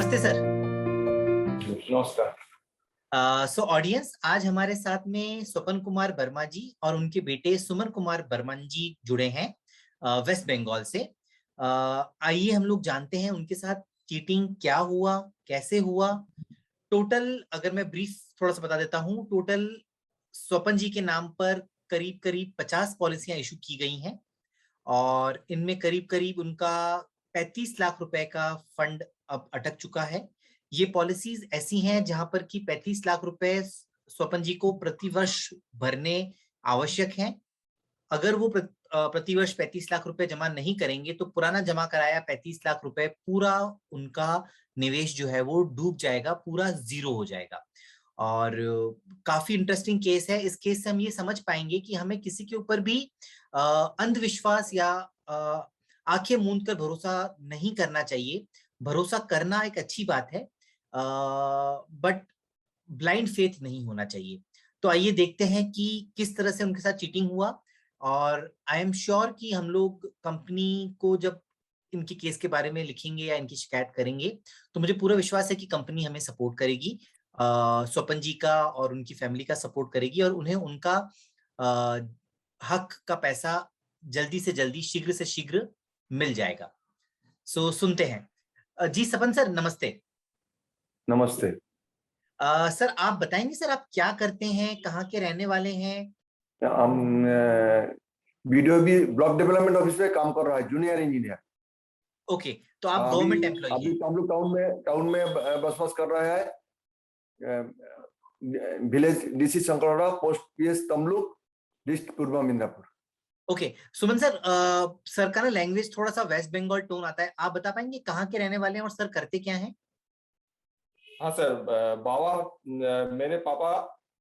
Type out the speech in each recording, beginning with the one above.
नमस्ते सर। नमस्कार। So audience, आज हमारे साथ में स्वपन कुमार वर्मा जी और उनके बेटे सुमन कुमार बर्मन जी जुड़े हैं वेस्ट बंगाल से। आइए हम लोग जानते हैं उनके साथ चीटिंग क्या हुआ, कैसे हुआ। टोटल अगर मैं ब्रीफ थोड़ा सा बता देता हूं, टोटल स्वपन जी के नाम पर करीब करीब 50 पॉलिसियां इशू की गई हैं और इनमें करीब करीब उनका 35 लाख रुपए का फंड अब अटक चुका है। ये पॉलिसीज ऐसी हैं जहां पर कि 35 लाख रुपए स्वपन जी को प्रतिवर्ष भरने आवश्यक हैं। अगर वो प्रतिवर्ष 35 लाख रुपए जमा नहीं करेंगे तो पुराना जमा कराया 35 लाख रुपए पूरा उनका निवेश जो है वो डूब जाएगा, पूरा जीरो हो जाएगा। और काफी इंटरेस्टिंग केस है। इस केस से हम ये समझ पाएंगे कि हमें किसी के ऊपर भी अंधविश्वास या आंखें मूंद कर भरोसा नहीं करना चाहिए। भरोसा करना एक अच्छी बात है, बट ब्लाइंड फेथ नहीं होना चाहिए। तो आइए देखते हैं कि किस तरह से उनके साथ चीटिंग हुआ। और आई एम श्योर कि हम लोग कंपनी को जब इनके केस के बारे में लिखेंगे या इनकी शिकायत करेंगे तो मुझे पूरा विश्वास है कि कंपनी हमें सपोर्ट करेगी, स्वपन जी का और उनकी फैमिली का सपोर्ट करेगी और उन्हें उनका हक का पैसा जल्दी से जल्दी, शीघ्र से शीघ्र मिल जाएगा। सो सुनते हैं। जी सपन सर, नमस्ते। नमस्ते। सर आप बताएंगे सर, आप क्या करते हैं, कहाँ के रहने वाले हैं? हम वीडियो भी ब्लॉक डेवलपमेंट ऑफिस में काम कर रहा है, जूनियर इंजीनियर। ओके, तो आप अभी गवर्नमेंट एम्प्लॉई अभी हैं? तमलुक टाउन में बसवास कर रहा है। Village DC Shankaroda, post PS Tamluk, district Purba Midnapore. Okay Suman sir, sir का ना लैंग्वेज थोड़ा सा वेस्ट बंगाल टोन आता है। आप बता पाएंगे कहाँ के रहने वाले हैं और सर करते क्या हैं? हाँ सर, मेरे पापा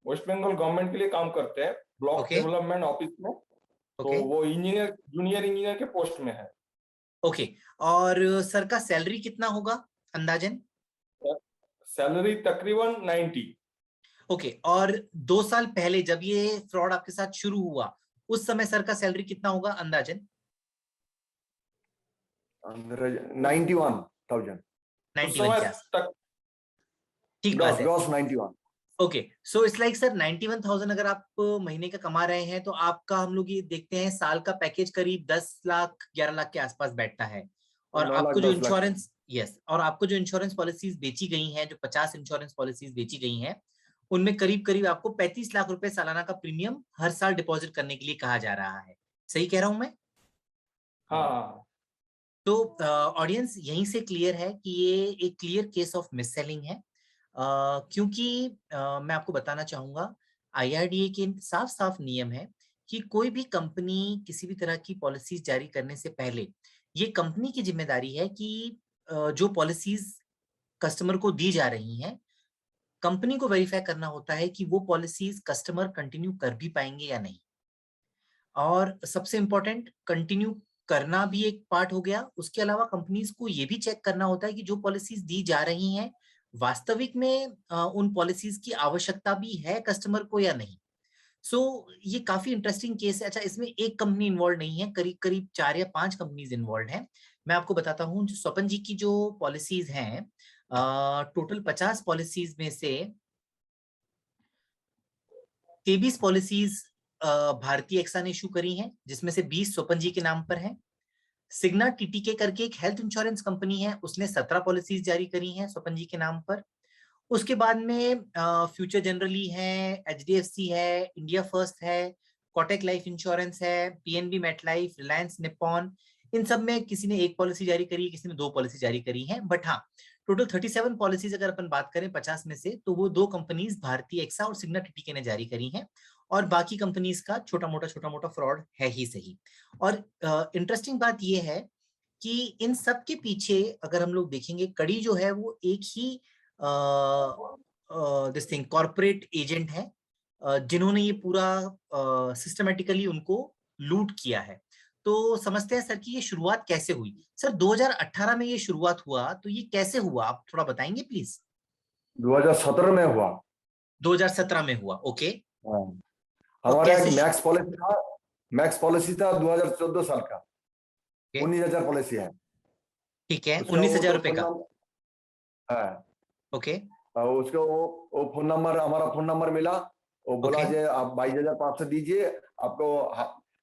वेस्ट बंगाल गवर्नमेंट के लिए काम करते हैं, ब्लॉक ओके डेवलपमेंट ऑफिस में। तो ओके वो जूनियर इंजीनियर के पोस्ट में है। ओके। और सर का सैलरी कितना होगा अंदाजन? सैलरी तकरीबन 90। ओके, और 2 साल पहले जब ये फ्रॉड आपके साथ शुरू हुआ उस समय सर का सैलरी कितना होगा अंदाजन? 91,000 उस 91 समय के आस, तक। ठीक बात ग्रॉस है। Gross 91। Okay, so it's like sir 91,000 अगर आप महीने का कमा रहे हैं तो आपका, हम लोग ये देखते हैं, साल का पैकेज करीब 10 लाख 11 लाख के आसपास बैठता है। और 9 लाख आपको जो 10 लाख। इंश्योरेंस, यस, और आपको जो इंश्योरेंस पॉलिसीज बेची गई हैं, जो 50 इंश्योरेंस पॉलिसीज बेची गई हैं, उनमें करीब करीब आपको 35 लाख रुपए सालाना का प्रीमियम हर साल डिपॉजिट करने के लिए कहा जा रहा है। सही कह रहा हूं मैं? हाँ। तो ऑडियंस यहीं से क्लियर है कि ये एक clear case of miss selling है। क्योंकि मैं आपको बताना चाहूंगा, आईआरडीए के साफ साफ नियम है कि कोई भी कंपनी किसी भी तरह की पॉलिसीज जारी करने से पहले ये कंपनी की जिम्मेदारी है कि जो पॉलिसीज कस्टमर को दी जा रही हैं, कंपनी को वेरीफाई करना होता है कि वो पॉलिसीज कस्टमर कंटिन्यू कर भी पाएंगे या नहीं। और सबसे इंपॉर्टेंट, कंटिन्यू करना भी एक पार्ट हो गया, उसके अलावा कंपनीज को ये भी चेक करना होता है कि जो पॉलिसीज दी जा रही हैं वास्तविक में उन पॉलिसीज की आवश्यकता भी है कस्टमर को या नहीं। सो ये काफी इंटरेस्टिंग केस है। अच्छा, इसमें एक कंपनी इन्वॉल्व नहीं है, करीब करीब 4 या 5 कंपनीज इन्वॉल्व हैं। मैं आपको बताता हूँ, जो स्वपन जी की जो पॉलिसीज हैं, टोटल 50 पॉलिसीज में से 23 पॉलिसीज भारतीय एक्सा ने इशू करी हैं, जिसमें से 20 स्वपन जी के नाम पर हैं। सिग्ना टीटीके करके एक हेल्थ इंश्योरेंस कंपनी है, उसने 17 पॉलिसीज जारी करी हैं स्वपन जी के नाम पर। उसके बाद में फ्यूचर जनरली है, एचडीएफसी है, इंडिया फर्स्ट है, कोटक लाइफ इंश्योरेंस है, पीएनबी मेटलाइफ, रिलायंस निप्पॉन। इन सब में किसी ने एक पॉलिसी जारी करी है, किसी ने 2 पॉलिसी जारी करी है। बट हाँ, टोटल 37 पॉलिसीज अगर अपन बात करें 50 में से, तो वो 2 कंपनीज भारतीय एक्सा और सिग्ना टीटीके ने जारी करी हैं। और बाकी कंपनीज का छोटा मोटा फ्रॉड है ही सही। और इंटरेस्टिंग बात यह है कि इन सब के पीछे अगर हम लोग देखेंगे, कड़ी जो है वो एक ही दिस थिंग कॉर्पोरेट एजेंट है, जिन्होंने ये पूरा सिस्टमेटिकली उनको लूट किया है। तो समझते हैं सर कि ये शुरुआत कैसे हुई। सर 2018 में ये शुरुआत हुआ, तो ये कैसे हुआ आप थोड़ा बताएंगे प्लीज? 2017 में हुआ। 2017 में हुआ, ओके। हाँ। और हमारा कैसे? एक मैक्स पॉलिसी था 2014 साल का। ओके, 19,000 पॉलिसी है ठीक है, उसका। वो 19,000 तो रुपए का। परिणाम हाँ, ओके और उसको वो फोन नंबर, हमारा फोन नंबर मिला। वो बोला ओके जे आप 22,500 दीजिए, आपको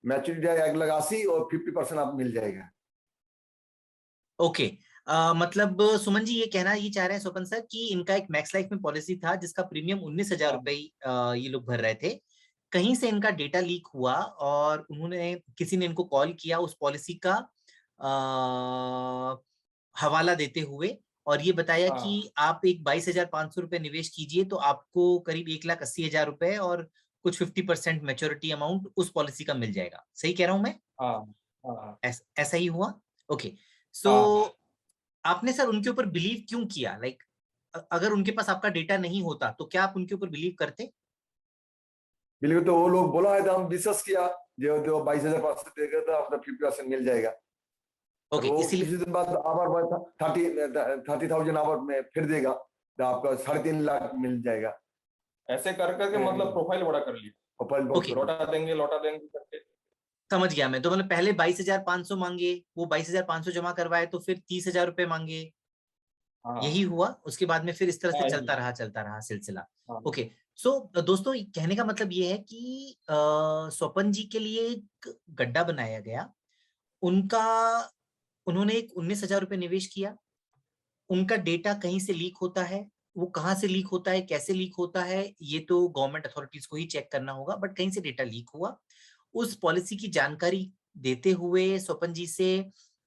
मैच्योरिटी एक लगासी और 50% आप मिल जाएगा। ओके। मतलब सुमन जी ये कहना ये चाह रहे हैं स्वपन सर कि इनका एक मैक्स लाइफ में पॉलिसी था जिसका प्रीमियम 19,000 हाँ, रुपए ये लोग भर रहे थे। कहीं से इनका डेटा लीक हुआ और उन्होंने किसी ने इनको कॉल किया उस पॉलिसी का हवाला देते हुए और ये बताया कि हाँ, आप एक 22,500 रुपए निवेश कीजिए तो आपको करीब 1,80,000 रुपए और कुछ 50% मेच्योरिटी अमाउंट उस पॉलिसी का मिल जाएगा। सही कह रहा हूं मैं? हाँ, हाँ, ऐसा ही हुआ। ओके। सो हाँ। आपने सर उनके ऊपर बिलीव क्यों किया? लाइक अगर उनके पास आपका डेटा नहीं होता तो क्या आप उनके ऊपर बिलीव करते? बिल्कुल, तो वो लोग बोला है तो हम विश्वास किया, जो जो 22,500 देगा तो आपका 50% मिल जाएगा। और ओके वो इसीलिए किसी दिन बाद आवर 30,000 आवर में फिर देगा तो आपका 3.5 लाख मिल जाएगा। ऐसे कर करके मतलब प्रोफाइल बड़ा कर लिया, प्रोफाइल बहुत ओके लौटा देंगे करके। समझ गया मैं। तो मतलब पहले 22,500 मांगे, वो 22,500 जमा करवाए तो फिर 30,000 रुपए मांगे, यही हाँ, हुआ। उसके बाद में फिर इस तरह से हाँ, चलता रहा सिलसिला। हाँ, ओके। सो दोस्तों कहने का मतलब ये है कि स्वपन जी के लिए एक गड्ढा बनाया गया। उनका उन्होंने एक 19,000 रुपए निवेश किया। उनका डेटा कहीं से लीक होता है। वो कहाँ से लीक होता है, कैसे लीक होता है, ये तो गवर्नमेंट अथॉरिटीज को ही चेक करना होगा, बट कहीं से डेटा लीक हुआ। उस पॉलिसी की जानकारी देते हुए स्वपन जी से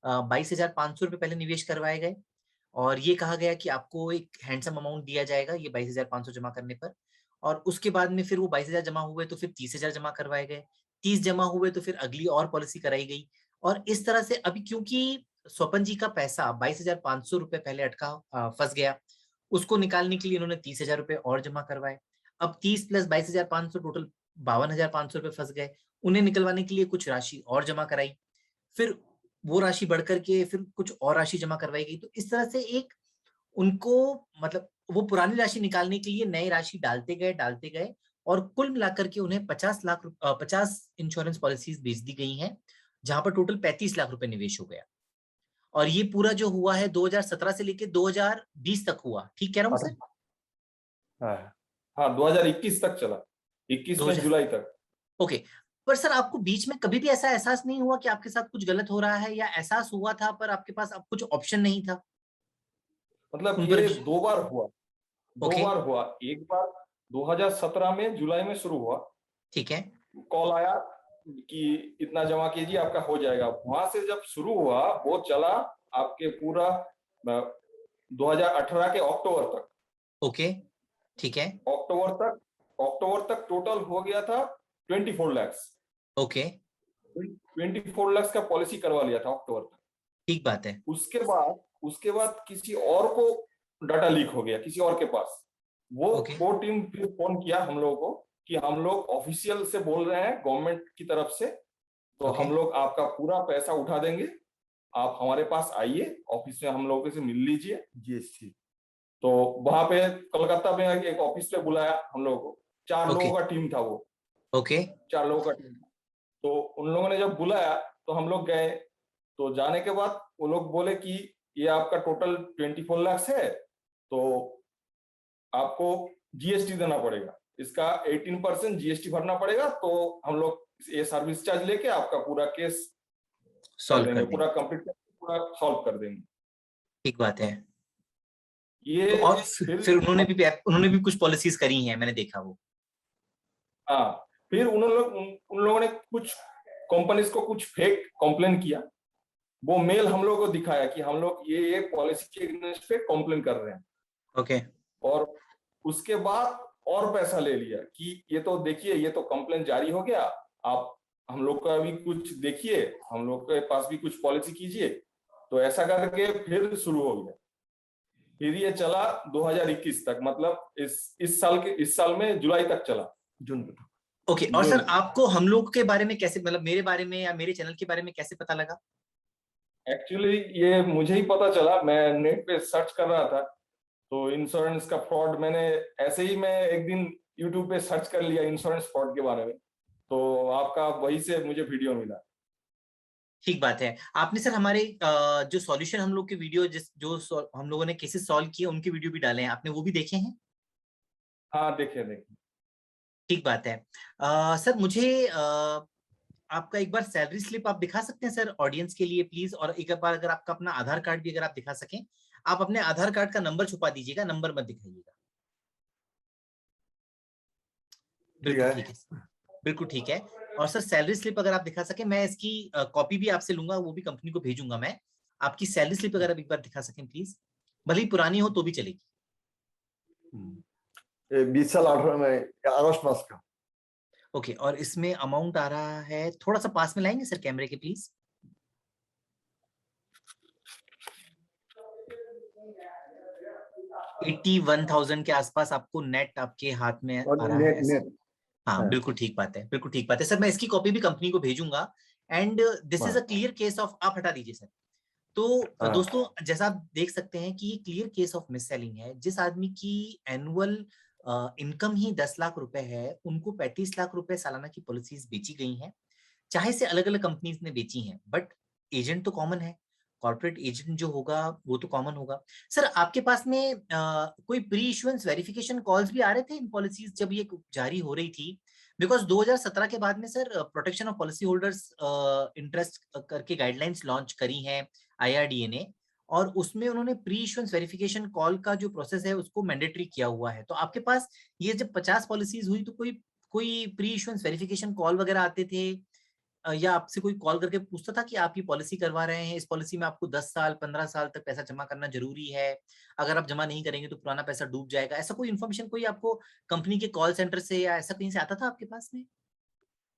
22,500 रुपए पहले निवेश करवाए गए और ये कहा गया कि आपको एक हैंडसम अमाउंट दिया जाएगा ये 22,500 जमा करने पर। और उसके बाद में फिर वो 22,000 जमा हुए तो फिर 30,000 जमा करवाए गए। 30 जमा हुए तो फिर अगली और पॉलिसी कराई गई। और इस तरह से अभी क्योंकि स्वपन जी का पैसा 22,500 रुपए पहले अटका फंस गया, उसको निकालने के लिए उन्होंने 30,000 रुपए और जमा करवाए। अब 30 प्लस 22,500 टोटल 52,500 रुपए फंस गए। उन्हें निकलवाने के लिए कुछ राशि और जमा कराई। फिर वो राशि बढ़कर के फिर कुछ और राशि जमा करवाई गई। तो इस तरह से एक उनको मतलब वो पुरानी राशि निकालने के लिए नई राशि डालते गए और कुल मिलाकर के उन्हें 50 इंश्योरेंस पॉलिसीज बेच दी गई हैं, जहां पर टोटल 35 लाख रुपए निवेश हो गया। और ये पूरा जो हुआ है 2017 से लेके 2020 तक हुआ। ठीक कह रहा हूँ सर? हाँ, हाँ, 2021 तक चला, 21 में 2000। जुलाई तक। ओके। पर सर आपको बीच में कभी भी ऐसा एहसास नहीं हुआ कि आपके साथ कुछ गलत हो रहा है, या एहसास हुआ था पर आपके पास अब कुछ ऑप्शन नहीं था मतलब उन पर? ये दो बार हुआ, दो ओके बार हुआ। एक बार 2017 में जुलाई में शुरू हुआ, ठीक है। कॉल आया कि इतना जमा कीजिए आपका हो जाएगा। वहां से जब शुरू हुआ वो चला आपके पूरा 2018 के अक्टूबर तक। ओके ठीक है। अक्टूबर तक, अक्टूबर तक टोटल हो गया था 24 लाख। ओके 24 लाख का पॉलिसी करवा लिया था अक्टूबर तक। ठीक बात है। उसके बाद किसी और को डाटा लीक हो गया, किसी और के पास। ओके वो टीम फिर फोन किया हम लोगों को कि हम लोग ऑफिशियल से बोल रहे हैं गवर्नमेंट की तरफ से, तो ओके हम लोग आपका पूरा पैसा उठा देंगे, आप हमारे पास आइए ऑफिस में, हम लोगों से मिल लीजिए जीएसटी। तो वहां पे कलकत्ता में एक ऑफिस पे बुलाया हम लोगों को। चार ओके लोगों का टीम था वो, ओके 4 लोगों का टीम था। तो उन लोगों ने जब बुलाया तो हम लोग गए। तो जाने के बाद वो लोग बोले कि ये आपका टोटल 24 लाख है, तो आपको जीएसटी देना पड़ेगा, इसका 18% जीएसटी भरना पड़ेगा। तो हम लोग ये सर्विस चार्ज लेके आपका पूरा केस कर सॉल्व देंगे, कर पूरा देंगे। कंप्लीट करके पूरा सॉल्व कर देंगे। ठीक बात है। ये तो और फिर फिर उन्होंने भी कुछ पॉलिसीज करी हैं, मैंने देखा वो। हाँ, फिर उन लोगों ने कुछ कंपनीज को कुछ फेक कंप्लेन किया। वो मेल हम लोगों को दिखाया कि हम लोग ये पॉलिसी के अगेंस्ट पे कंप्लेन कर रहे हैं। ओके और उसके बाद और पैसा ले लिया कि ये तो देखिए, ये तो कंप्लेन जारी हो गया, आप हम लोग का भी कुछ देखिए, हम लोग के पास भी कुछ पॉलिसी कीजिए। तो ऐसा करके फिर शुरू हो गया। फिर ये चला 2021 तक, मतलब इस साल में जुलाई तक चला, जून तक। ओके। और जून सर आपको हम लोग के बारे में कैसे, मतलब मेरे बारे में या मेरे चैनल के बारे में कैसे पता लगा? एक्चुअली ये मुझे ही पता चला, मैं नेट पे सर्च कर रहा था तो इंश्योरेंस का फ्रॉड, मैंने ऐसे ही मैं एक दिन यूट्यूब पे सर्च कर लिया इंश्योरेंस फ्रॉड के बारे में, तो आपका वही से मुझे वीडियो मिला। ठीक बात है। आपने सर हमारे जो सॉल्यूशन हम लोग के वीडियो हम लोगों ने केसेस सॉल्व किए उनके वीडियो भी डाले हैं, आपने वो भी देखे हैं? हाँ देखे देखे। ठीक बात है। सर मुझे आपका एक बार सैलरी स्लिप आप दिखा सकते हैं सर ऑडियंस के लिए प्लीज, और एक बार अगर आपका अपना आधार कार्ड भी अगर आप दिखा सकें। आप अपने आधार कार्ड का नंबर छुपा दीजिएगा, नंबर मत दिखाइएगा। ठीक बिल्कुल है। ठीक है। बिल्कुल ठीक है। और सर सैलरी स्लिप अगर आप दिखा सके, मैं इसकी कॉपी भी आपसे लूंगा, वो भी कंपनी को भेजूंगा मैं। आपकी सैलरी स्लिप अगर आप एक बार दिखा सकें प्लीज, भले ही पुरानी हो तो भी चलेगी। 20 साल 18 में अगस्त मास का। ओके, और इसमें अमाउंट आ रहा है, थोड़ा सा पास में लाएंगे सर कैमरे के प्लीज। 81,000 के आसपास आपको नेट आपके हाथ में और आ रहा है नेट ऐसा? नेट। हाँ हाँ बिल्कुल ठीक बात है, बिल्कुल ठीक बात है सर, मैं इसकी कॉपी भी कंपनी को भेजूंगा। एंड दिस इज अ हाँ क्लियर केस ऑफ, आप हटा दीजिए सर। तो हाँ दोस्तों जैसा आप देख सकते हैं कि ये clear case of miss selling है। जिस आदमी की एनुअल इनकम ही 10 लाख रुपए है, उनको 35 लाख रुपए सालाना की पॉलिसीज बेची गई हैं। चाहे से अलग अलग कंपनीज ने बेची हैं, बट एजेंट तो कॉमन है। कॉर्पोरेट एजेंट जो होगा वो तो कॉमन होगा। सर आपके पास में कोई प्री इश्योरेंस वेरिफिकेशन कॉल्स भी आ रहे थे इन पॉलिसीज जब ये जारी हो रही थी? बिकॉज 2017 के बाद में sir protection of policy holders interest करके गाइडलाइंस लॉन्च करी हैं IRDA ने, और उसमें उन्होंने प्री इश्योरेंस वेरिफिकेशन कॉल का जो प्रोसेस है उसको मैंडेटरी किया हुआ है। तो आपके पास ये जब 50 पॉलिसीज हुई तो कोई कोई प्री इश्योरेंस वेरिफिकेशन कॉल वगैरह आते थे, या आपसे कोई कॉल करके पूछता था कि आप ये पॉलिसी करवा रहे हैं, इस पॉलिसी में आपको 10 साल 15 साल तक पैसा जमा करना जरूरी है, अगर आप जमा नहीं करेंगे तो पुराना पैसा डूब जाएगा, ऐसा कोई इन्फॉर्मेशन कोई आपको कंपनी के कॉल सेंटर से या ऐसा कहीं से आता था आपके पास में?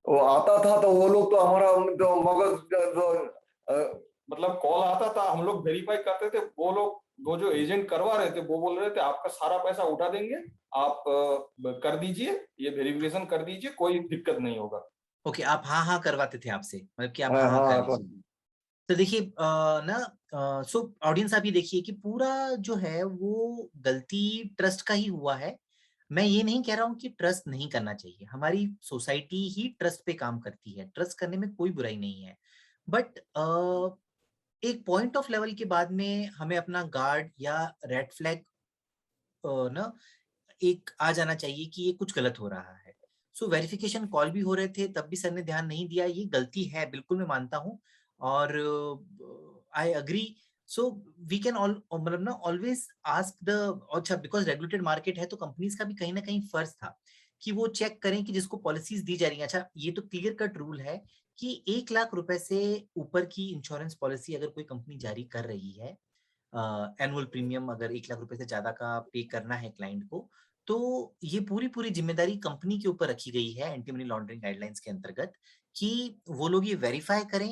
वो आता था तो वो लोग तो हमारा जो मगज जो मतलब कॉल आता था, हम लोग वेरीफाई करते थे। वो लोग वो जो एजेंट करवा रहे थे वो बोल रहे थे आपका सारा पैसा उठा देंगे, आप कर दीजिए, ये वेरिफिकेशन कर दीजिए, कोई दिक्कत नहीं होगा। ओके, आप हाँ हाँ करवाते थे आपसे, मतलब कि आप हाँ हाँ हाँ कर हाँ लीजिए। तो देखिए सो ऑडियंस आप ये देखिए कि पूरा जो है वो गलती ट्रस्ट का ही हुआ है। मैं ये नहीं कह रहा हूं कि ट्रस्ट नहीं करना चाहिए, हमारी सोसाइटी ही ट्रस्ट पे काम करती है, ट्रस्ट करने में कोई बुराई नहीं है। बट एक पॉइंट ऑफ लेवल के बाद में हमें अपना गार्ड या रेड फ्लैग ना एक आ जाना चाहिए कि ये कुछ गलत हो रहा है। सो वेरिफिकेशन कॉल भी हो रहे थे तब भी सर ने ध्यान नहीं दिया, ये गलती है बिल्कुल, मैं मानता हूँ। और I agree. So we can all मतलब ना ऑलवेज आस्क द, अच्छा बिकॉज रेगुलेटेड मार्केट है तो कंपनीज का भी कहीं ना कहीं फर्ज था कि वो चेक करें कि जिसको पॉलिसीज दी जा रही है, अच्छा ये तो क्लियर कट रूल है कि 1 लाख रुपए से ऊपर की इंश्योरेंस पॉलिसी अगर कोई कंपनी जारी कर रही है, एनुअल प्रीमियम अगर 1 लाख रुपए से ज्यादा का पे करना है क्लाइंट को, तो ये पूरी पूरी जिम्मेदारी कंपनी के ऊपर रखी गई है एंटी मनी लॉन्ड्रिंग गाइडलाइंस के अंतर्गत कि वो लोग ये वेरीफाई करें,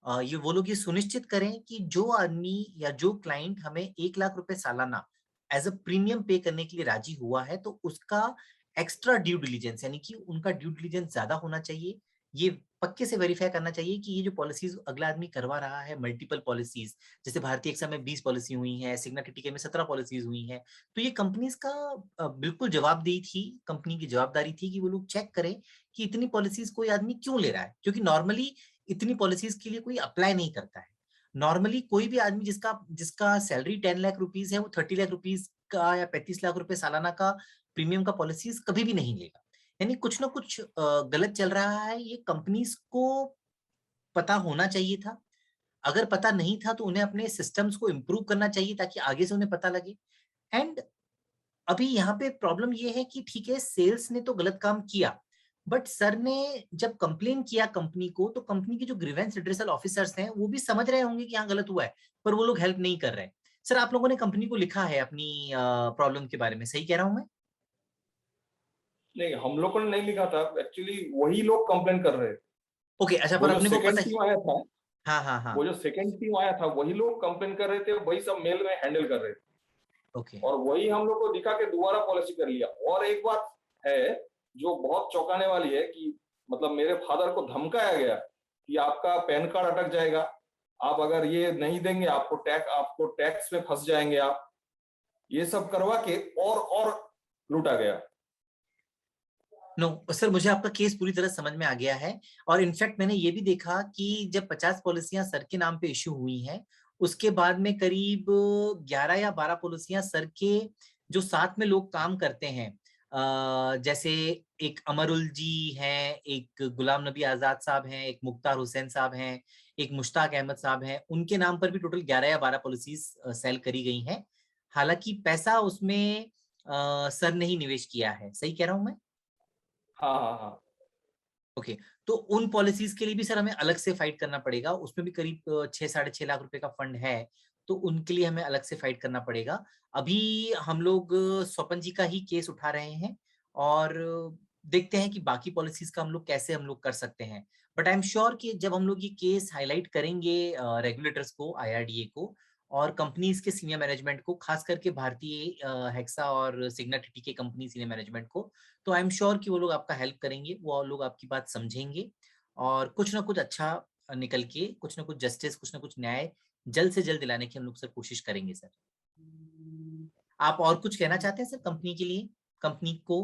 ये वो लोग ये सुनिश्चित करें कि जो आदमी या जो क्लाइंट हमें 1 लाख रुपए सालाना एज अ प्रीमियम पे करने के लिए राजी हुआ है तो उसका एक्स्ट्रा ड्यू डिलीजेंस, यानी कि उनका ड्यू डिलीजेंस ज्यादा होना चाहिए। ये पक्के से वेरीफाई करना चाहिए कि ये जो पॉलिसीज अगला आदमी करवा रहा है, मल्टीपल पॉलिसीज, जैसे भारतीय एक्सा में 20 पॉलिसी हुई है, सिग्ना टीटीके में 17 पॉलिसीज हुई हैं, तो ये कंपनीज का बिल्कुल जवाबदेही थी, कंपनी की जवाबदारी थी कि वो लोग चेक करें कि इतनी पॉलिसीज कोई आदमी क्यों ले रहा है, क्योंकि नॉर्मली इतनी पॉलिसीज के लिए कोई अप्लाई नहीं करता है। नॉर्मली कोई भी आदमी जिसका जिसका सैलरी 10 लाख रुपीज है वो 30 लाख रुपीज का या 35 लाख रुपए सालाना का प्रीमियम का पॉलिसीज कभी भी नहीं लेगा। यानी कुछ ना कुछ गलत चल रहा है, ये कंपनीज को पता होना चाहिए था। अगर पता नहीं था तो उन्हें अपने सिस्टम्स को इम्प्रूव करना चाहिए ताकि आगे से उन्हें पता लगे। एंड अभी यहाँ पे प्रॉब्लम ये है कि ठीक है सेल्स ने तो गलत काम किया, बट सर ने जब कंप्लेन किया कंपनी को तो कंपनी के जो ग्रीवेंस रिड्रेसल ऑफिसर्स हैं वो भी समझ रहे होंगे कि हाँ गलत हुआ है, पर वो लोग हेल्प नहीं कर रहे हैं। सर आप लोगों ने कंपनी को लिखा है अपनी प्रॉब्लम के बारे में, सही कह रहा हूं मैं? नहीं, हम लोगों ने नहीं लिखा था, एक्चुअली वही लोग कंप्लेन कर रहे थे। ओके, अच्छा, वो पर जो अपने को पता सेकंड है। टीम आया था, हाँ हाँ हाँ। वो जो सेकंड टीम आया था वही लोग कंप्लेन कर रहे थे, वही सब मेल में हैंडल कर रहे थे, ओके। और वही हम लोग को दिखा के दोबारा पॉलिसी कर लिया। और एक बात है जो बहुत चौंकाने वाली है कि मतलब मेरे फादर को धमकाया गया कि आपका पैन कार्ड अटक जाएगा, आप अगर ये नहीं देंगे आपको टैक्स में फंस जाएंगे आप, ये सब करवा के और लूटा गया। नो सर, मुझे आपका केस पूरी तरह समझ में आ गया है। और इनफैक्ट मैंने ये भी देखा कि जब 50 पॉलिसियां सर के नाम पे इश्यू हुई हैं, उसके बाद में करीब 11 या 12 पॉलिसियां सर के जो साथ में लोग काम करते हैं, जैसे एक अमरुल जी हैं, एक गुलाम नबी आजाद साहब हैं, एक मुख्तार हुसैन साहब हैं, एक मुश्ताक अहमद साहब हैं, उनके नाम पर भी टोटल 11 या 12 पॉलिसीज सेल करी गई हैं। हालांकि पैसा उसमें सर ने ही निवेश किया है, सही कह रहा हूं मैं? हाँ हाँ हाँ। ओके। तो उन पॉलिसीज के लिए भी सर हमें अलग से फाइट करना पड़ेगा, उसमें भी करीब 6-6.5 लाख रुपए का फंड है, तो उनके लिए हमें अलग से फाइट करना पड़ेगा। अभी हम लोग स्वपन जी का ही केस उठा रहे हैं, और देखते हैं कि बाकी पॉलिसीज का हम लोग कर सकते हैं। बट आई एम श्योर कि जब हम लोग ये केस हाईलाइट करेंगे रेगुलेटर्स को, आईआरडीए को और कंपनीज के सीनियर मैनेजमेंट को, खास करके भारतीय हेक्सा और सिग्ना टीटी के कंपनी सीनियर मैनेजमेंट को, तो आई एम श्योर कि वो लोग आपका हेल्प करेंगे, वो लोग आपकी बात समझेंगे, और कुछ ना कुछ अच्छा निकल के, कुछ ना कुछ जस्टिस, कुछ ना कुछ न्याय जल्द से जल्द दिलाने की हम लोग सर कोशिश करेंगे सर। आप और कुछ कहना चाहते हैं सर कंपनी के लिए, कंपनी को?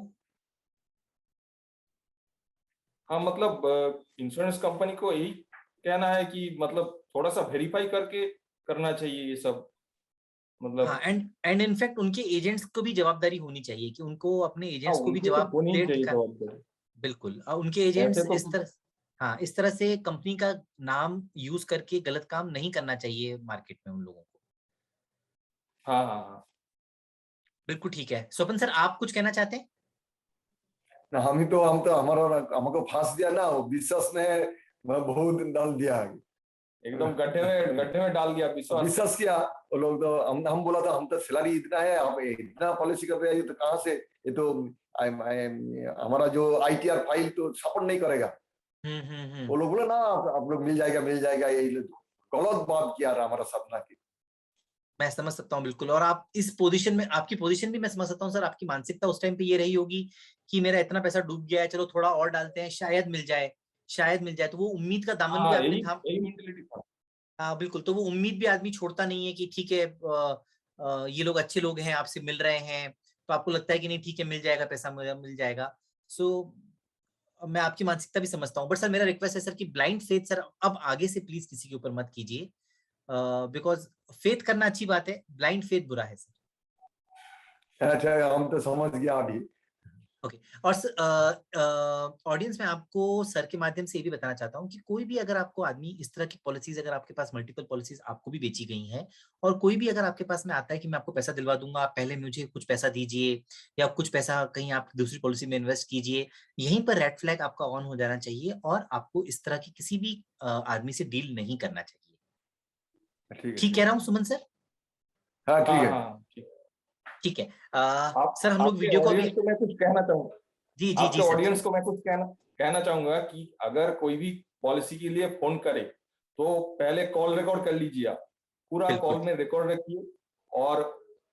हाँ मतलब इंश्योरेंस कंपनी को यही कहना है कि मतलब थोड़ा सा वेरीफाई करके करना चाहिए ये सब, हाँ, मतलब। एंड इनफैक्ट उनके एजेंट्स को भी जवाबदारी होनी चाहिए कि उनको अपने हाँ एजेंट्स को भी उनको तो जवाब होनी ही दे चाहिए ठिकाना। जवाबदारी। बिल्कुल, और उनके ऐसे एजेंट्स तो इस तरह, हाँ, इस तरह से कंपनी का नाम यूज करके गलत काम नहीं करना चाहिए मार्केट में उन लोगों को। हाँ हाँ हाँ। बिल्कुल ठीक है। स्वपन सर, आप कुछ कहना चाहते हैं? ना हम तो हमारा हमको फांस दिया ना, वो विश्वास ने बहुत डाल दिया आगे। एकदम गड्ढे में डाल दिया विश्वास। विश्वास किया वो लोग, तो हम बोला था हम तो सैलरी इतना है, हम इतना पॉलिसी कर रहे हैं, ये तो कहाँ से, ये तो हमारा जो आईटीआर फाइल तो सपोर्ट नहीं करेगा। वो लोग बोले ना आप लोग मिल जाएगा, ये गलत बात किया रहा हमारा सपना की। मैं समझ सकता हूँ बिल्कुल, और आप इस पोजीशन में, आपकी पोजीशन भी मैं समझ सकता हूँ सर। आपकी मानसिकता उस टाइम पे ये रही होगी कि मेरा इतना पैसा डूब गया है, चलो थोड़ा और डालते हैं, शायद मिल जाए, शायद मिल जाए। तो वो उम्मीद का दामन भी हाँ आपने यही थाम, यही मेंटेलिटी था। हाँ बिल्कुल, तो वो उम्मीद भी आदमी छोड़ता नहीं है कि ठीक है, ये लोग अच्छे लोग हैं, आपसे मिल रहे हैं, तो आपको लगता है कि नहीं ठीक है, मिल जाएगा पैसा, मिल जाएगा। सो मैं आपकी मानसिकता भी समझता हूँ, बट सर मेरा रिक्वेस्ट है सर कि ब्लाइंड फेथ सर अब आगे से प्लीज किसी के ऊपर मत कीजिए, बिकॉज फेथ करना अच्छी बात है, ब्लाइंड फेथ बुरा है सर। अच्छा हम तो समझ गया अभी। ओके। और ऑडियंस में आपको सर के माध्यम से ये भी बताना चाहता हूँ कि कोई भी अगर आपको आदमी इस तरह की पॉलिसीज, अगर आपके पास मल्टीपल पॉलिसीज आपको भी बेची गई हैं, और कोई भी अगर आपके पास में आता है कि मैं आपको पैसा दिलवा दूंगा, आप पहले मुझे कुछ पैसा दीजिए, या कुछ पैसा कहीं आप दूसरी पॉलिसी में इन्वेस्ट कीजिए, यहीं पर रेड फ्लैग आपका ऑन हो जाना चाहिए, और आपको इस तरह की किसी भी आदमी से डील नहीं करना चाहिए। ठीक है ठीक ठीक कह है। रहा हूँ सुमन सर? हाँ ठीक हाँ है। हाँ ठीक। ठीक है। आप सर हम लोग आपके वीडियो को अभी, ऑडियंस को मैं कुछ कहना चाहूंगा। जी जी जी आपके सर जी। ऑडियंस को मैं कुछ कहना चाहूंगा कि अगर कोई भी पॉलिसी के लिए फोन करे तो पहले कॉल रिकॉर्ड कर लीजिए आप, पूरा बिल्कुल कॉल में रिकॉर्ड रखिए, और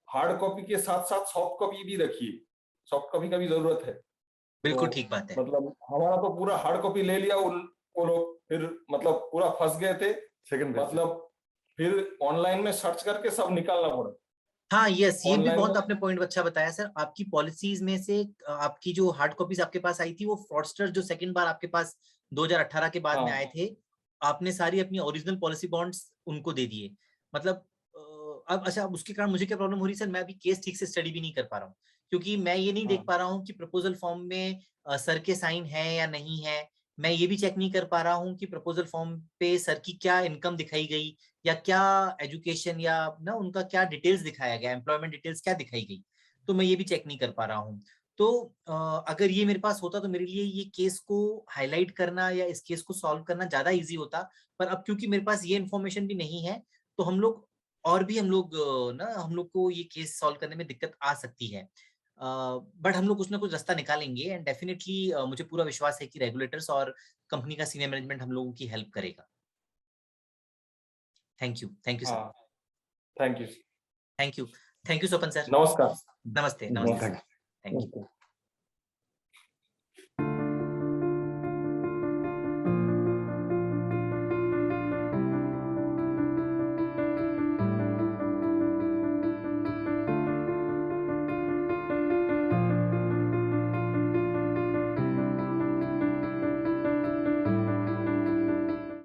हार्ड कॉपी के साथ साथ सॉफ्ट कॉपी भी रखिए, सॉफ्ट कॉपी का भी जरूरत है। तो बिल्कुल ठीक बात है। मतलब हमारा तो पूरा हार्ड कॉपी ले लिया, वो लोग फिर मतलब पूरा फंस गए थे, सेकंड पेज। मतलब फिर ऑनलाइन में सर्च करके सब निकालना पड़ा। हाँ यस, ये भी ऑनलाइन बहुत में आपने पॉइंट अच्छा बताया सर। आपकी पॉलिसीज में से आपकी जो हार्ड कॉपीज आपके पास आई थी, वो फ्रॉडस्टर जो सेकंड बार आपके पास 2018 के बाद में आए हाँ थे, आपने सारी अपनी ओरिजिनल पॉलिसी बॉन्ड्स उनको दे दिए। मतलब अब अच्छा, अब उसके कारण मुझे क्या प्रॉब्लम हो रही है सर, मैं अभी केस ठीक से स्टडी भी नहीं कर पा रहा हूँ, क्योंकि मैं ये नहीं देख हाँ पा रहा हूँ कि प्रपोजल फॉर्म में सर के साइन है या नहीं है। मैं ये भी चेक नहीं कर पा रहा हूँ कि प्रपोजल फॉर्म पे सर की क्या इनकम दिखाई गई, या क्या एजुकेशन, या ना उनका क्या डिटेल्स दिखाया गया, एम्प्लॉयमेंट डिटेल्स क्या दिखाई गई, तो मैं ये भी चेक नहीं कर पा रहा हूँ। तो अगर ये मेरे पास होता तो मेरे लिए ये केस को हाईलाइट करना या इस केस को सॉल्व करना ज्यादा इजी होता। पर अब क्योंकि मेरे पास ये इन्फॉर्मेशन भी नहीं है, तो हम लोग ना हम लोग को ये केस सॉल्व करने में दिक्कत आ सकती है। बट हम लोग कुछ ना कुछ रास्ता निकालेंगे, एंड डेफिनेटली मुझे पूरा विश्वास है कि रेगुलेटर्स और कंपनी का सीनियर मैनेजमेंट हम लोगों की हेल्प करेगा। Thank you sir. हाँ। Thank you. Thank you. Thank you Swapan sir. नमस्कार। नमस्ते, नमस्ते बहुत सर। थैंक्स। Thank you.